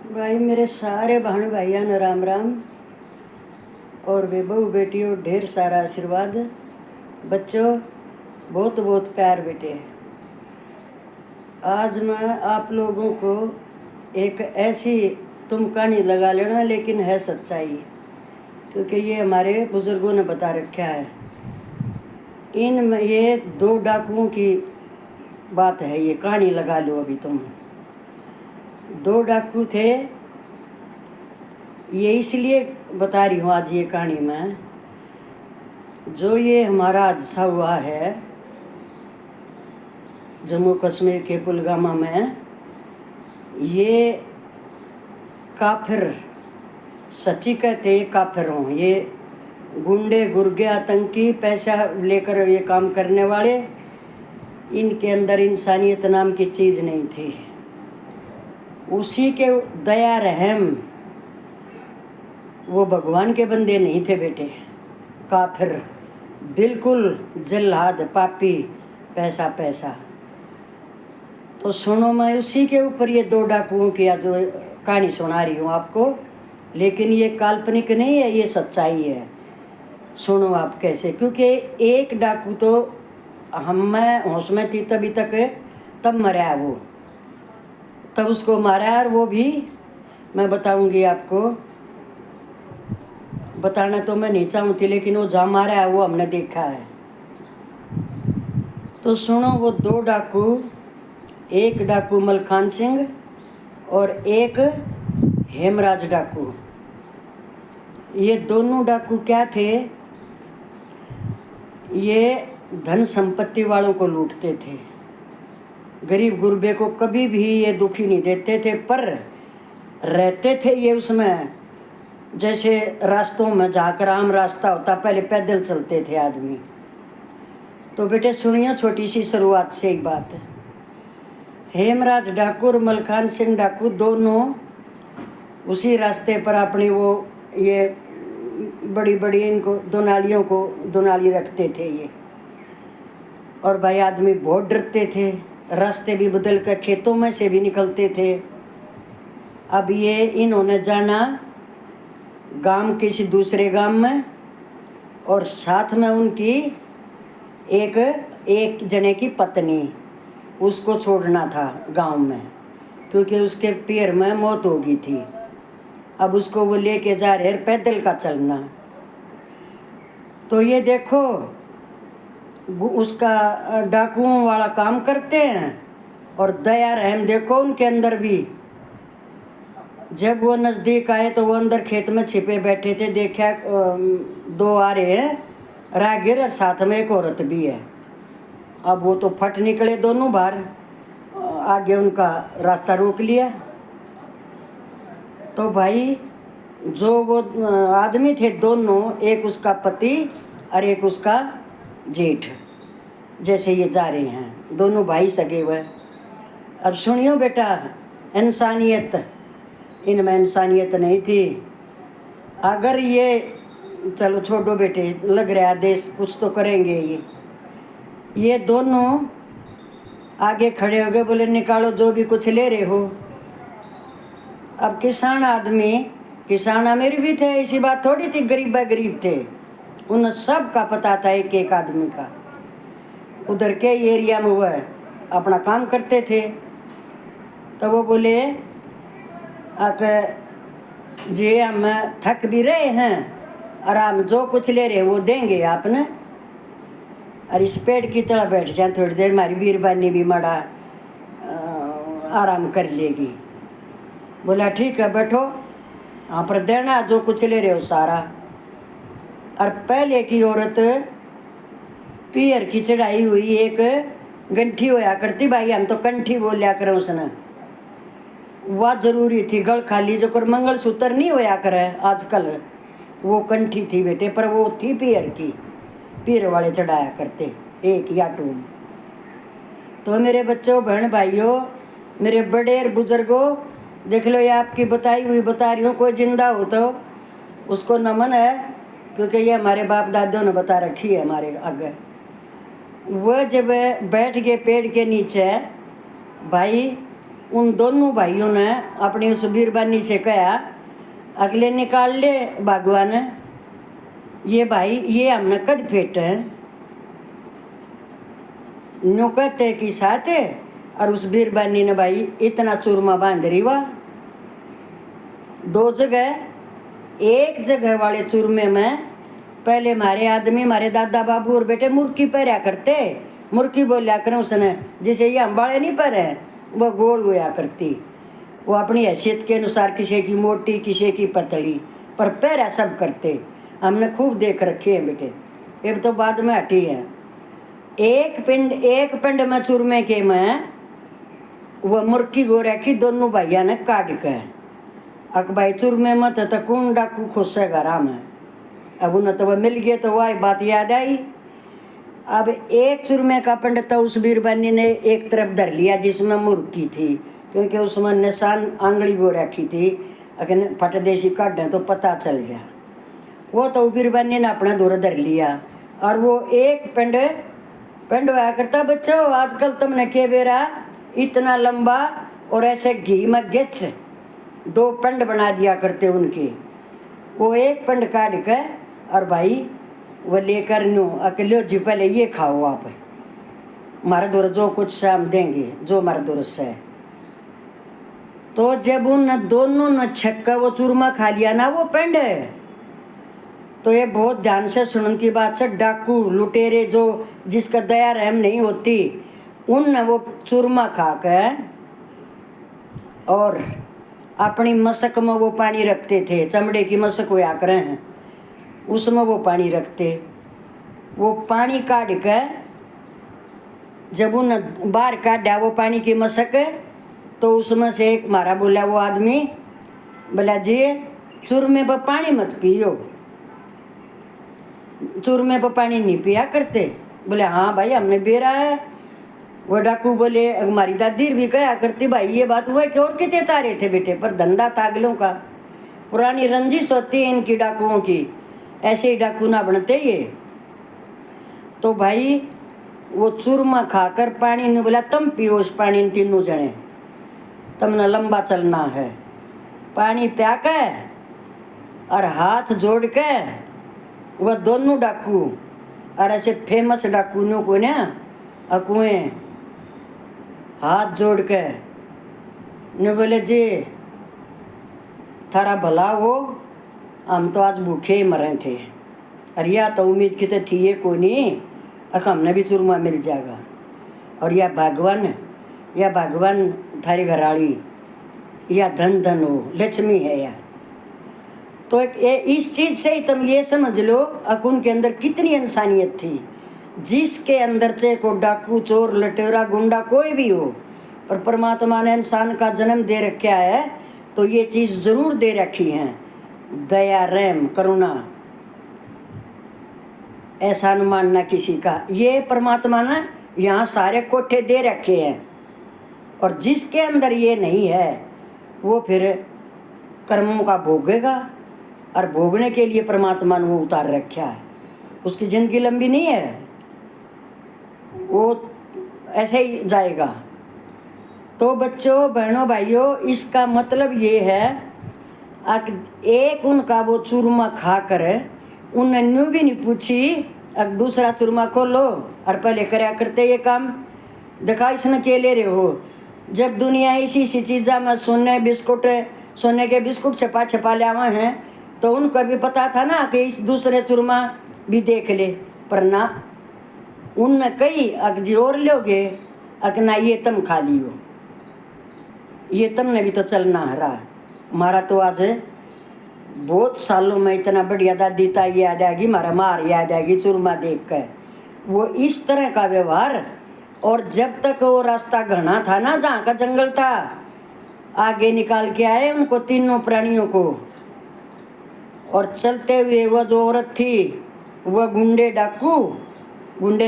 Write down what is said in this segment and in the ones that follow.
भाई मेरे सारे बहन भाइयों ने राम राम और वे बहू बेटियों ढेर सारा आशीर्वाद। बच्चों बहुत बहुत प्यार बेटे। आज मैं आप लोगों को एक ऐसी तुम कहानी लगा लेना लेकिन है सच्चाई, क्योंकि ये हमारे बुजुर्गों ने बता रखा है। इन ये दो डाकुओं की बात है, ये कहानी लगा लो अभी तुम। दो डाकू थे, ये इसलिए बता रही हूँ आज ये कहानी में। जो ये हमारा हादसा हुआ है जम्मू कश्मीर के पुलवामा में, ये काफिर सच्ची कहते हैं काफिर हों, ये गुंडे गुर्गे आतंकी पैसा लेकर ये काम करने वाले, इनके अंदर इंसानियत नाम की चीज़ नहीं थी। उसी के दया रहम, वो भगवान के बंदे नहीं थे बेटे। काफिर बिल्कुल जल्लाद पापी, पैसा पैसा। तो सुनो, मैं उसी के ऊपर ये दो डाकुओं की आज कहानी सुना रही हूँ आपको, लेकिन ये काल्पनिक नहीं है, ये सच्चाई है। सुनो आप कैसे, क्योंकि एक डाकू तो मैं होश में थी तभी तक, तब मरा वो, तब उसको मारा, और वो भी मैं बताऊंगी आपको। बताना तो मैं नहीं चाहती, लेकिन वो जहाँ मारा है वो हमने देखा है। तो सुनो, वो दो डाकू, एक डाकू मलखान सिंह और एक हेमराज डाकू, ये दोनों डाकू क्या थे, ये धन संपत्ति वालों को लूटते थे। गरीब गुरबे को कभी भी ये दुखी नहीं देते थे, पर रहते थे ये उसमें, जैसे रास्तों में जाकर आम रास्ता होता, पहले पैदल चलते थे आदमी। तो बेटे सुनिए छोटी सी शुरुआत से एक बात। हेमराज डाकू और मलखान सिंह डाकू दोनों उसी रास्ते पर अपनी वो ये बड़ी बड़ी इनको दुनाली रखते थे ये। और भाई आदमी बहुत डरते थे, रास्ते भी बदल कर खेतों में से भी निकलते थे। अब ये इन्होंने जाना गांव किसी दूसरे गांव में, और साथ में उनकी एक जने की पत्नी, उसको छोड़ना था गांव में, क्योंकि उसके पैर में मौत हो गई थी। अब उसको वो लेके जा रहे, पैदल का चलना। तो ये देखो, उसका डाकुओं वाला काम करते हैं, और दया रहम देखो उनके अंदर भी। जब वो नज़दीक आए तो वो अंदर खेत में छिपे बैठे थे, देखा दो आ रहे हैं राहगीर, और साथ में एक औरत भी है। अब वो तो फट निकले दोनों बाहर, आगे उनका रास्ता रोक लिया। तो भाई जो वो आदमी थे दोनों, एक उसका पति और एक उसका जेठ, जैसे ये जा रहे हैं दोनों भाई सगे हुए। अब सुनियो बेटा, इंसानियत, इनमें इंसानियत नहीं थी। अगर ये, चलो छोड़ो बेटे, लग रहा है देश कुछ तो करेंगे ये दोनों आगे खड़े हो गए, बोले निकालो जो भी कुछ ले रहे हो। अब किसान आदमी, किसान अमीर भी थे, ऐसी बात थोड़ी थी, गरीब थे। उन सब का पता था एक एक आदमी का, उधर के एरिया में हुआ अपना काम करते थे। तो वो बोले अगर जी हम थक भी रहे हैं और हम जो कुछ ले रहे हैं वो देंगे आपने, और इस पेड़ की तरह बैठ जाए थोड़ी देर, हमारी बीरबानी भी मड़ा आराम कर लेगी। बोला ठीक है बैठो, हाँ पर देना जो कुछ ले रहे हो सारा। और पहले की औरत पीर की चढ़ाई हुई एक गंठी होया करती, भाई हम तो कंठी बोलिया करें उसने, वह जरूरी थी। गल खाली जो कर मंगलसूत्र नहीं होया करे आजकल, वो कंठी थी बेटे, पर वो थी पीर की, पीर वाले चढ़ाया करते एक या टू। तो मेरे बच्चों बहन भाइयों, मेरे बड़े बुजुर्गों, देख लो ये आपकी बताई हुई बता रही हूँ, कोई जिंदा हो तो उसको नमन है, क्योंकि ये हमारे बाप दादों ने बता रखी है हमारे आगे। वह जब बैठ गए पेड़ के नीचे, भाई उन दोनों भाइयों ने अपनी उस बीरबानी से कहा, अगले निकाल ले भगवान, ये भाई ये हमने कद फेट है नो कहते कि साथ है। और उस बीरबानी ने भाई इतना चूरमा बांध रही हुआ 2 जगह, एक जगह वाले चूरमे में पहले हमारे आदमी, हमारे दादा बाबू और बेटे मुर्की पहरा करते, मुर्की बोलिया करें उसने, जिसे ये अंबाड़े नहीं पहरे वो गोल हुआ करती, वो अपनी हैसियत के अनुसार किसी की मोटी किसी की पतली, पर पहरा सब करते। हमने खूब देख रखे हैं बेटे, ये तो बाद में हटी है। एक पिंड में चूरमे के में वो मुर्की गो रखी, दोनों भैया ने काट के अक भाई चूरमे मत तो कौन डाकू खुश है घरा में। अब उन्हें तो वह मिल गए तो वही बात याद आई। अब एक चूरमे का पिंड तो उस बीरबानी ने एक तरफ धर लिया जिसमें मुर्की थी, क्योंकि उसमें निशान आंगली गो रखी थी, अगर फट देसी काट तो पता चल जा। वो तो बीरबानी ने अपना दूर धर लिया। और वो एक पिंड हुआ करता, बच्चों आजकल तुमने के बेरा इतना लंबा और ऐसे घी में गिच 2 पिंड बना दिया करते उनके। वो एक पिंड काट के और भाई वो लेकर न्यू अकेले जी पहले ये खाओ आप, हमारे दूर जो कुछ से हम देंगे, जो हमारे दूर से। तो जब उन दोनों ने छक्का वो चूरमा खा लिया ना वो पिंड, तो ये बहुत ध्यान से सुनने की बात है, डाकू लुटेरे जो जिसका दया रहम नहीं होती, उन वो चूरमा खा के और अपनी मशक में वो पानी रखते थे, चमड़े की मशक हुआ करे हैं उसमें वो पानी रखते। वो पानी काट के जब उन बाहर काटा वो पानी की मशक, तो उसमें से एक मारा बोला वो आदमी, बोला जी चूरमे पर पानी मत पियो, चूरमे पर पानी नहीं पिया करते। बोले हाँ भाई हमने बेरा है। वो डाकू बोले हमारी दादी भी कहा करती भाई ये बात हुआ कि और कितने तारे थे बेटे, पर धंधा तागलों का, पुरानी रंजिश होती है इनकी डाकुओं की, ऐसे ही डाकू ना बनते ये। तो भाई वो चूरमा खाकर पानी ने बोला तुम पियो उस पानी, तीनों जने तुमने लंबा चलना है। पानी प्या के और हाथ जोड़ के वह दोनों डाकू और ऐसे फेमस डाकू को ना अकुएं हाथ जोड़ के ने बोले जी थारा भला हो, हम तो आज भूखे ही मरे थे, और या तो उम्मीद की तो थी ये को नहीं, अब हमने भी चूरमा मिल जाएगा। और या भगवान थारी घराड़ी या धन धन हो, लक्ष्मी है या। तो इस चीज़ से ही तुम ये समझ लो अकुन के अंदर कितनी इंसानियत थी, जिसके अंदर से को डाकू चोर लटेरा गुंडा कोई भी हो, पर परमात्मा ने इंसान का जन्म दे रखा है तो ये चीज़ जरूर दे रखी है, दया रहम करुणा, ऐसा न मानना किसी का। ये परमात्मा ने यहाँ सारे कोठे दे रखे हैं, और जिसके अंदर ये नहीं है वो फिर कर्मों का भोगेगा, और भोगने के लिए परमात्मा ने वो उतार रखा है। उसकी ज़िंदगी लंबी नहीं है, वो ऐसे ही जाएगा। तो बच्चों बहनों भाइयों, इसका मतलब ये है एक उनका वो चूरमा खा कर उन्हें न्यू भी नहीं पूछी, अब दूसरा चूरमा खोलो और पहले कराया करते ये काम, देखा इसने के ले रहे हो। जब दुनिया इसी चीज़ा में सोने के बिस्कुट छपा लावा हैं, तो उनको भी पता था ना कि इस दूसरे चूरमा भी देख ले, पर ना उनने कही अक जी और लोगे अक ना ये तुम खा लियो, ये तुमने भी तो चलना हरा। हमारा तो आज बहुत सालों में इतना बढ़िया दादी ताई याद आएगी, हमारा मार याद आएगी चूरमा देख कर, वो इस तरह का व्यवहार। और जब तक वो रास्ता घना था ना, जहाँ का जंगल था, आगे निकाल के आए उनको तीनों प्राणियों को, और चलते हुए वह जो औरत थी वह गुंडे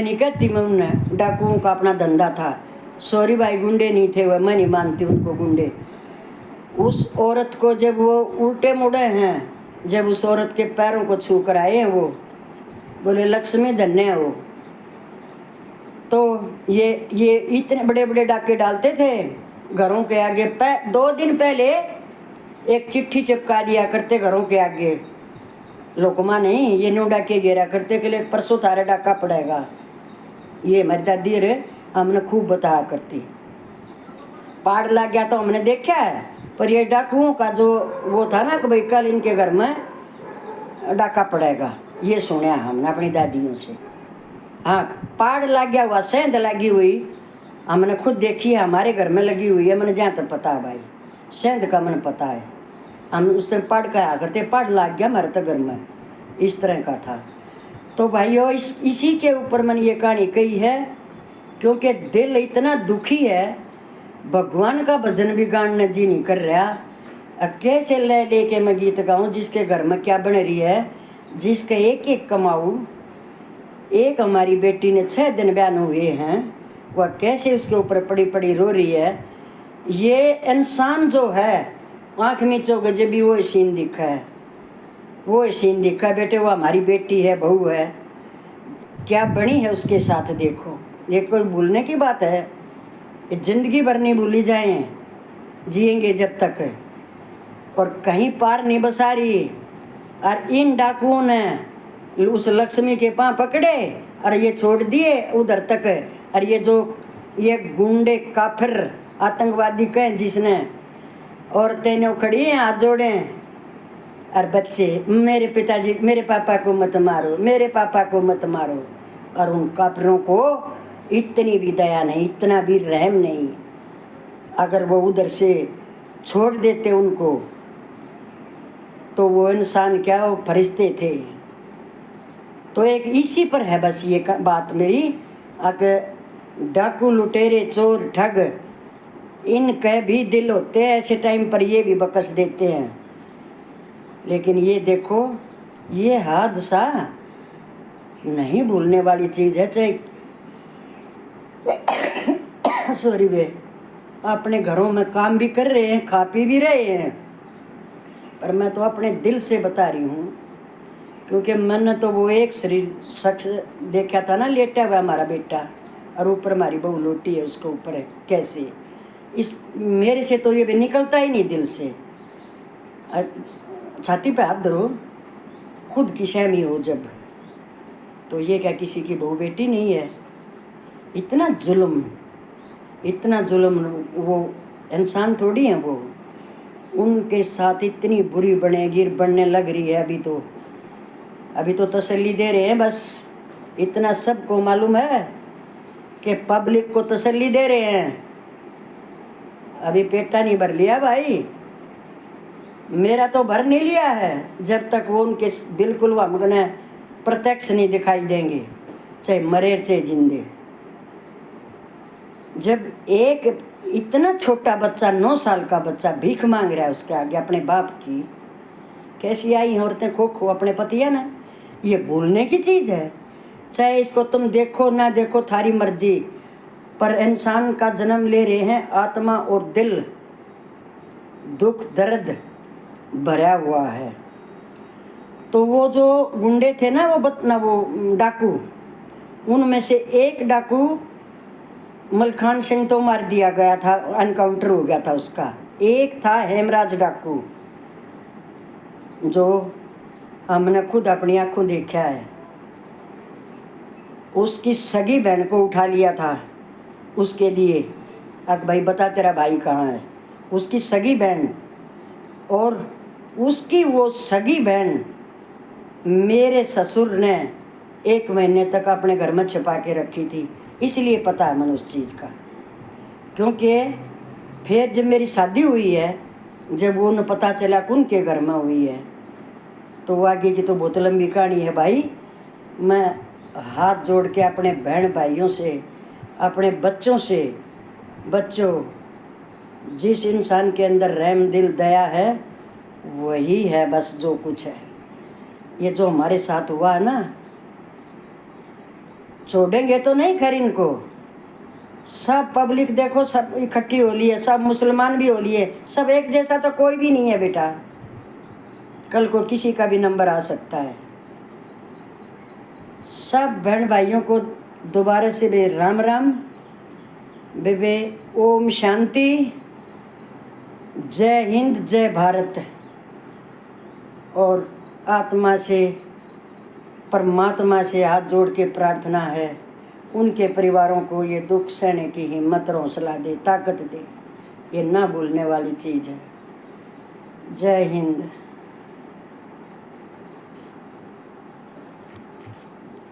नहीं कहती मैं, उन्हें डाकुओं का अपना धंधा था। सॉरी भाई गुंडे नहीं थे वह, मैं नहीं मानती उनको गुंडे। उस औरत को जब वो उल्टे मुड़े हैं, जब उस औरत के पैरों को छू कर आए हैं, वो बोले लक्ष्मी धन्य हो। तो ये इतने बड़े बड़े डाके डालते थे, घरों के आगे 2 दिन पहले एक चिट्ठी चिपका दिया करते घरों के आगे, लोकमा नहीं, ये नो डाके घेरा करते के लिए परसों थारे डाका पड़ेगा। ये हमारी दादी रे हमने खूब बताया करती। पाड़ लग गया तो हमने देखा है, पर ये डाकुओं का जो वो था ना कि भाई कल इनके घर में डाका पड़ेगा, ये सुना हमने अपनी दादियों से। हाँ, पाड़ लग गया हुआ, सेंध लगी हुई हमने खुद देखी है, हमारे घर में लगी हुई है, मैंने जहाँ तक पता है भाई, सेंध का मैंने पता है। हम उस टाइम पाड़ कहा करते, पाड़ लग गया हमारे तो घर में, इस तरह का था। तो भाइयों इसी के ऊपर मैंने ये कहानी कही है, क्योंकि दिल इतना दुखी है, भगवान का भजन भी गाने जी नहीं कर रहा। कैसे ले लेके मैं गीत गाऊँ जिसके घर में क्या बन रही है, जिसके एक एक कमाऊँ। एक हमारी बेटी ने 6 दिन बयान हुए हैं, वह कैसे उसके ऊपर पड़ी पड़ी रो रही है। ये इंसान जो है आँख मीचोगे जब भी वो सीन दिखा है, वो सीन दिखा है बेटे, वो हमारी बेटी है, बहू है, क्या बनी है उसके साथ देखो। ये कोई भूलने की बात है? ये जिंदगी भर नहीं भूली जाए, जिएंगे जब तक, और कहीं पार नहीं बसा रही। और इन डाकुओं ने उस लक्ष्मी के पाँव पकड़े और ये छोड़ दिए उधर तक। और ये जो ये गुंडे काफिर आतंकवादी कहें जिसने, औरतें ने खड़ी हैं हाथ जोड़े, और बच्चे मेरे पिताजी मेरे पापा को मत मारो, मेरे पापा को मत मारो। और उन काफिरों को इतनी भी दया नहीं, इतना भी रहम नहीं। अगर वो उधर से छोड़ देते उनको तो वो इंसान क्या, वो फरिश्ते थे। तो एक इसी पर है बस ये बात मेरी। अगर डाकू लुटेरे चोर ठग इनके भी दिल होते हैं, ऐसे टाइम पर ये भी बकस देते हैं। लेकिन ये देखो, ये हादसा नहीं भूलने वाली चीज़ है। चाहे सॉरी वे अपने घरों में काम भी कर रहे हैं, खा पी भी रहे हैं, पर मैं तो अपने दिल से बता रही हूँ, क्योंकि मैंने तो वो एक शख्स देखा था ना लेटा हुआ हमारा बेटा, और ऊपर हमारी बहू लोटी है, उसके ऊपर है। कैसे इस मेरे से तो ये भी निकलता ही नहीं दिल से। छाती पे हाथ धरो, खुद की सहमी हो जब, तो ये क्या किसी की बहू बेटी नहीं है? इतना जुल्म, इतना जुल्म, वो इंसान थोड़ी है वो, उनके साथ इतनी बुरी बनेगी, बनने लग रही है। अभी तो तसल्ली दे रहे हैं बस, इतना सबको मालूम है कि पब्लिक को तसल्ली दे रहे हैं। अभी पेटा नहीं भर लिया भाई, मेरा तो भर नहीं लिया है जब तक वो उनके बिल्कुल वो हमने प्रत्यक्ष नहीं दिखाई देंगे, चाहे मरे चाहे जिंदे। जब एक इतना छोटा बच्चा 9 साल का बच्चा भीख मांग रहा है उसके आगे अपने बाप की, कैसी आई औरतें खो खो अपने पति है ना, ये भूलने की चीज़ है। चाहे इसको तुम देखो ना देखो थारी मर्जी, पर इंसान का जन्म ले रहे हैं, आत्मा और दिल दुख दर्द भरा हुआ है। तो वो जो गुंडे थे ना, वो डाकू, उनमें से एक डाकू मलखान सिंह तो मार दिया गया था, एनकाउंटर हो गया था उसका। एक था हेमराज डाकू, जो हमने खुद अपनी आंखों देखा है। उसकी सगी बहन को उठा लिया था उसके लिए, अब भाई बता तेरा भाई कहाँ है। उसकी सगी बहन, और उसकी वो सगी बहन मेरे ससुर ने 1 महीने तक अपने घर में छिपा के रखी थी। इसलिए पता है मैंने उस चीज़ का, क्योंकि फिर जब मेरी शादी हुई है, जब वो उन्हें पता चला कि उनके घर में हुई है, तो वो आगे की तो बहुत लंबी कहानी है भाई। मैं हाथ जोड़ के अपने बहन भाइयों से, अपने बच्चों से, बच्चों जिस इंसान के अंदर रहम दिल दया है वही है बस जो कुछ है। ये जो हमारे साथ हुआ है ना, छोड़ेंगे तो नहीं खैर इनको। सब पब्लिक देखो, सब इकट्ठी हो ली है, सब मुसलमान भी हो लिए, सब एक जैसा तो कोई भी नहीं है बेटा। कल को किसी का भी नंबर आ सकता है। सब बहन भाइयों को दोबारा से बे राम राम। बे ओम शांति। जय हिंद, जय भारत। और आत्मा से, परमात्मा से हाथ जोड़ के प्रार्थना है, उनके परिवारों को ये दुख सहने की हिम्मत और हौसला दे, ताकत दे। ये ना भूलने वाली चीज़ है। जय हिंद।